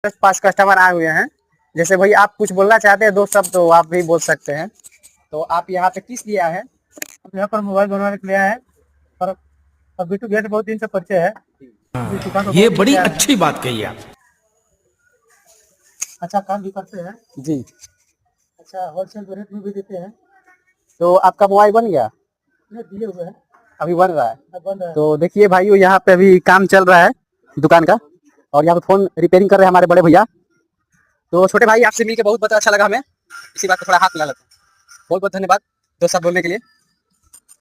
5 customer आए हुए हैं। जैसे भाई आप कुछ बोलना चाहते हैं 2 शब्द तो आप भी बोल सकते हैं। तो आप यहाँ पे किस लिए आए हैं? यहाँ पर मोबाइल बनवाने के लिए आए हैं और बिट्टू भैया से बहुत दिन से परिचय है। इस दुकान पर ये बहुत दिन बड़ी से आए हैं। अच्छी बात कही आप। अच्छा काम भी करते हैं। जी। अच्छा होलसेल रेट में भी देते हैं। तो आपका मोबाइल बन गया? नहीं दिए हुए हैं। अभी बन रहा है? बन रहा है। तो देखिए भाइयों, यहाँ पे अभी काम चल रहा है दुकान का, और यहाँ पे फोन रिपेयरिंग कर रहे हैं हमारे बड़े भैया। तो छोटे भाई, आपसे मिलकर बहुत अच्छा लगा हमें। इसी बात को थोड़ा हाथ मिला लेते हैं। बहुत बहुत धन्यवाद 2 शब्द बोलने के लिए।